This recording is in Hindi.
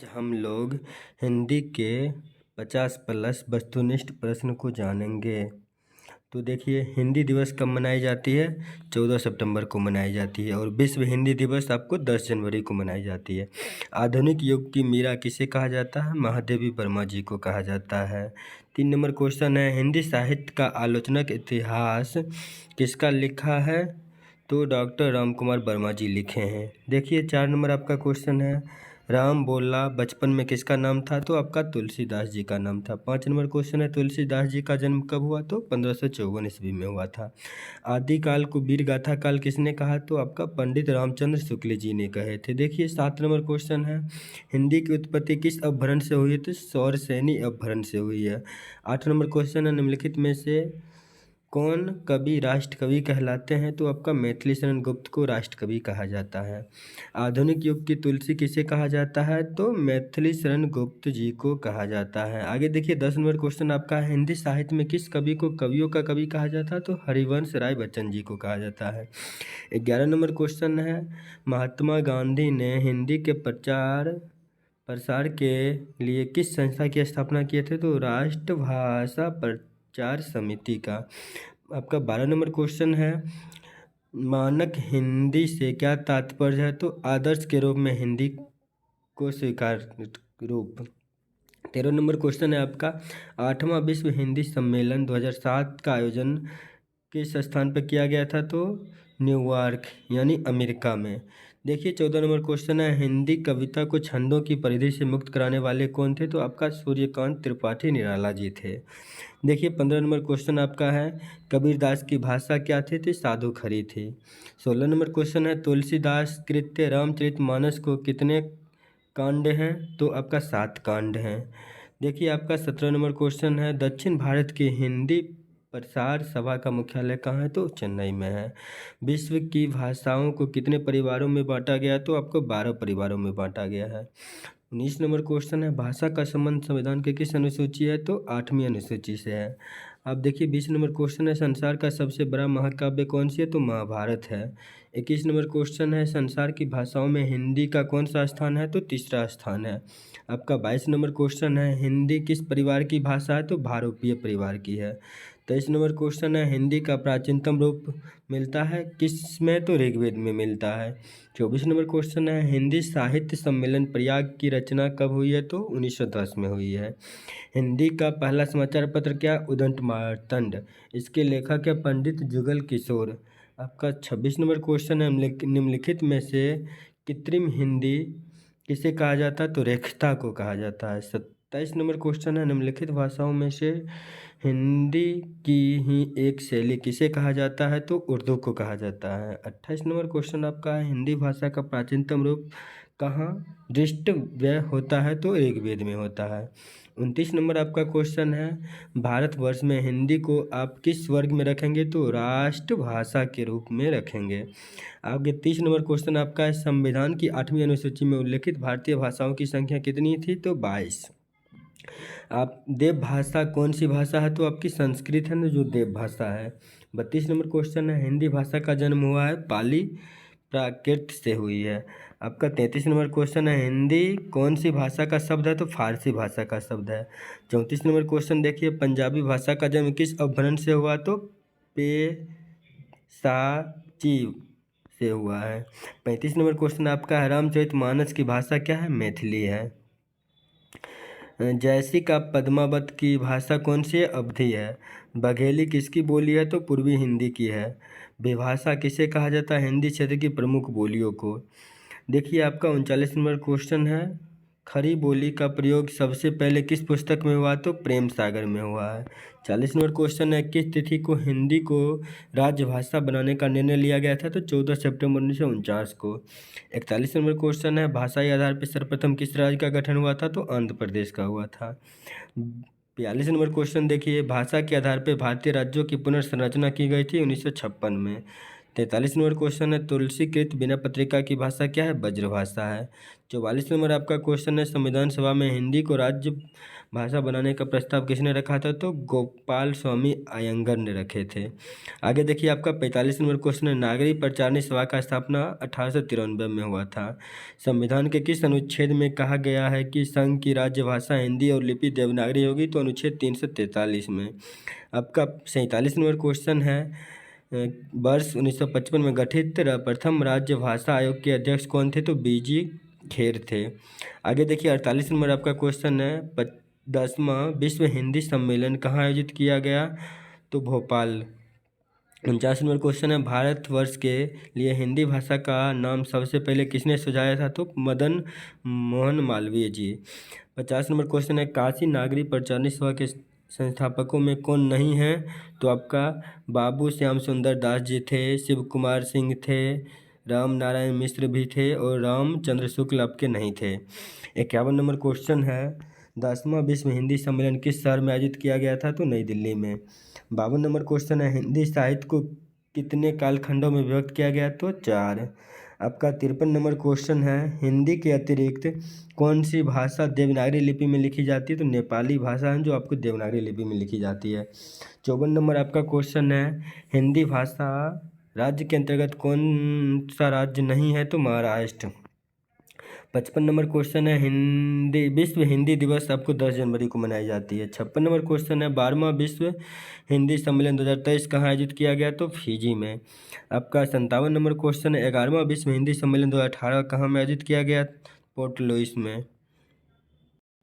हम लोग हिंदी के 50 प्लस वस्तुनिष्ठ प्रश्न को जानेंगे। तो देखिए, हिंदी दिवस कब मनाई जाती है? 14 सितंबर को मनाई जाती है। और विश्व हिंदी दिवस आपको 10 जनवरी को मनाई जाती है। आधुनिक युग की मीरा किसे कहा जाता है? महादेवी वर्मा जी को कहा जाता है। 3 नंबर क्वेश्चन है, हिंदी साहित्य का आलोचनात्मक इतिहास किसका लिखा है? तो डॉक्टर राम कुमार वर्मा जी लिखे हैं। देखिए, 4 नंबर आपका क्वेश्चन है, राम बोला बचपन में किसका नाम था? तो आपका तुलसीदास जी का नाम था। 5 नंबर क्वेश्चन है, तुलसीदास जी का जन्म कब हुआ? तो 1554 ईस्वी में हुआ था। आदिकाल को वीर गाथा काल किसने कहा? तो आपका पंडित रामचंद्र शुक्ल जी ने कहे थे। देखिए, 7 नंबर क्वेश्चन है, हिंदी की उत्पत्ति किस अपभ्रंश से हुई है? तो सौरसेनी अपभ्रंश से हुई है। 8 नंबर क्वेश्चन है, निम्नलिखित में से कौन कवि राष्ट्रकवि कहलाते हैं? तो आपका मैथिली शरण गुप्त को राष्ट्रकवि कहा जाता है। आधुनिक युग की तुलसी किसे कहा जाता है? तो मैथिली शरण गुप्त जी को कहा जाता है। आगे देखिए, 10 नंबर क्वेश्चन आपका है, हिंदी साहित्य में किस कवि को कवियों का कवि कहा जाता है? तो हरिवंश राय बच्चन जी को कहा जाता है। 11 नंबर क्वेश्चन है, महात्मा गांधी ने हिंदी के प्रसार के लिए किस संस्था की स्थापना किए थे? तो राष्ट्रभाषा प्रचार समिति का। आपका 12 नंबर क्वेश्चन है, मानक हिंदी से क्या तात्पर्य है? तो आदर्श के रूप में हिंदी को स्वीकार रूप। 13 नंबर क्वेश्चन है आपका, 8वां विश्व हिंदी सम्मेलन 2007 का आयोजन किस स्थान पर किया गया था? तो न्यूयॉर्क यानी अमेरिका में। देखिए, 14 नंबर क्वेश्चन है, हिंदी कविता को छंदों की परिधि से मुक्त कराने वाले कौन थे? तो आपका सूर्यकांत त्रिपाठी निराला जी थे। देखिए, 15 नंबर क्वेश्चन आपका है, कबीरदास की भाषा क्या थी? तो साधु खरी थी। 16 नंबर क्वेश्चन है, तुलसीदास कृत्य रामचरितमानस को कितने कांड हैं? तो आपका 7 कांड हैं। देखिए, आपका 17 नंबर क्वेश्चन है, दक्षिण भारत की हिंदी प्रसार सभा का मुख्यालय कहाँ है? तो चेन्नई में है। विश्व की भाषाओं को कितने परिवारों में बांटा गया? तो आपको 12 परिवारों में बांटा गया है। 19 नंबर क्वेश्चन है, भाषा का संबंध संविधान के किस अनुसूची है? तो 8वीं अनुसूची से है। अब देखिए, 20 नंबर क्वेश्चन है, संसार का सबसे बड़ा महाकाव्य कौन सी है? तो महाभारत है। 21 नंबर क्वेश्चन है, संसार की भाषाओं में हिंदी का कौन सा स्थान है? तो तीसरा स्थान है। आपका 22 नंबर क्वेश्चन है, हिंदी किस परिवार की भाषा है? तो भारोपीय परिवार की है। 23 नंबर क्वेश्चन है, हिंदी का प्राचीनतम रूप मिलता है किस में? तो ऋग्वेद में मिलता है। 24 नंबर क्वेश्चन है, हिंदी साहित्य सम्मेलन प्रयाग की रचना कब हुई है? तो 1910 में हुई है। हिंदी का पहला समाचार पत्र क्या? उदंत मार्तंड। इसके लेखक है पंडित जुगल किशोर। आपका 26 नंबर क्वेश्चन है, निम्नलिखित में से कृत्रिम हिंदी किसे कहा जाता है? तो रेखता को कहा जाता है। 27 नंबर क्वेश्चन है, निम्नलिखित भाषाओं में से हिंदी की ही एक शैली किसे कहा जाता है? तो उर्दू को कहा जाता है। 28 नंबर क्वेश्चन आपका है, हिंदी भाषा का प्राचीनतम रूप कहाँ दृष्ट व्यय होता है? तो ऋग्वेद में होता है। 29 नंबर आपका क्वेश्चन है, भारतवर्ष में हिंदी को आप किस वर्ग में रखेंगे? तो राष्ट्रभाषा के रूप में रखेंगे। आगे 30 नंबर क्वेश्चन आपका है, संविधान की 8वीं अनुसूची में उल्लेखित भारतीय भाषाओं की संख्या कितनी थी? तो 22। आप देव भाषा कौन सी भाषा है? तो आपकी संस्कृत है ना, जो देव भाषा है। 32 नंबर क्वेश्चन है, हिंदी भाषा का जन्म हुआ है पाली प्राकृत से हुई है। आपका 33 नंबर क्वेश्चन है, हिंदी कौन सी भाषा का शब्द है? तो फारसी भाषा का शब्द है। 34 नंबर क्वेश्चन देखिए, पंजाबी भाषा का जन्म किस अपभ्रंश से हुआ? तो पेशाची से हुआ है। 35 नंबर क्वेश्चन आपका है, रामचरितमानस की भाषा क्या है? मैथिली है। जैसी का पद्मावत की भाषा कौन सी है? अवधी है। बघेली किसकी बोली है? तो पूर्वी हिंदी की है। विभाषा किसे कहा जाता है? हिंदी क्षेत्र की प्रमुख बोलियों को। देखिए, आपका 39 नंबर क्वेश्चन है, खड़ी बोली का प्रयोग सबसे पहले किस पुस्तक में हुआ? तो प्रेम सागर में हुआ है। 40 नंबर क्वेश्चन है, किस तिथि को हिंदी को राजभाषा बनाने का निर्णय लिया गया था? तो 14 सितंबर 1949 को। 41 नंबर क्वेश्चन है, भाषाई आधार पर सर्वप्रथम किस राज्य का गठन हुआ था? तो आंध्र प्रदेश का हुआ था। 42 नंबर क्वेश्चन देखिए, भाषा के आधार पर भारतीय राज्यों की पुनर्संरचना की गई थी 1956 में। 43 नंबर क्वेश्चन है तुलसीकृत बिना पत्रिका की भाषा क्या है? ब्रजभाषा है। 44 नंबर आपका क्वेश्चन है संविधान सभा में हिंदी को राज्य भाषा बनाने का प्रस्ताव किसने रखा था? तो गोपाल स्वामी अयंगर ने रखे थे। आगे देखिए आपका 45 नंबर क्वेश्चन है नागरिक प्रचारणी सभा का स्थापना 1893 में हुआ था। संविधान के किस अनुच्छेद में कहा गया है कि संघ की राज्य भाषा हिंदी और लिपि देवनागरी होगी? तो अनुच्छेद 343 में। आपका 47 नंबर क्वेश्चन है वर्ष 1955 में गठित प्रथम राज्य भाषा आयोग के अध्यक्ष कौन थे? तो बीजी खेर थे। आगे देखिए 48 नंबर आपका क्वेश्चन है 10वां विश्व हिंदी सम्मेलन कहाँ आयोजित किया गया? तो भोपाल। 49 नंबर क्वेश्चन है भारतवर्ष के लिए हिंदी भाषा का नाम सबसे पहले किसने सुझाया था? तो मदन मोहन मालवीय जी। 50 नंबर क्वेश्चन है काशी नागरी प्रचारणी सभा के संस्थापकों में कौन नहीं है? तो आपका बाबू श्याम सुंदर दास जी थे, शिव कुमार सिंह थे, राम नारायण मिश्र भी थे और रामचंद्र शुक्ल आपके नहीं थे। 51 नंबर क्वेश्चन है 10वां विश्व हिंदी सम्मेलन किस शहर में आयोजित किया गया था? तो नई दिल्ली में। 52 नंबर क्वेश्चन है हिंदी साहित्य को कितने कालखंडों में विभक्त किया गया? तो 4। आपका 53 नंबर क्वेश्चन है हिंदी के अतिरिक्त कौन सी भाषा देवनागरी लिपि में लिखी जाती है? तो नेपाली भाषा है जो आपको देवनागरी लिपि में लिखी जाती है। 54 नंबर आपका क्वेश्चन है हिंदी भाषा राज्य के अंतर्गत कौन सा राज्य नहीं है? तो महाराष्ट्र। 55 नंबर क्वेश्चन है हिंदी विश्व हिंदी दिवस आपको 10 जनवरी को मनाई जाती है। 56 नंबर क्वेश्चन है 12वां विश्व हिंदी सम्मेलन 2023 कहाँ आयोजित किया गया? तो फिजी में। आपका 57 नंबर क्वेश्चन है 11वां विश्व हिंदी सम्मेलन 2018 कहाँ में आयोजित किया गया? पोर्ट लुइस में।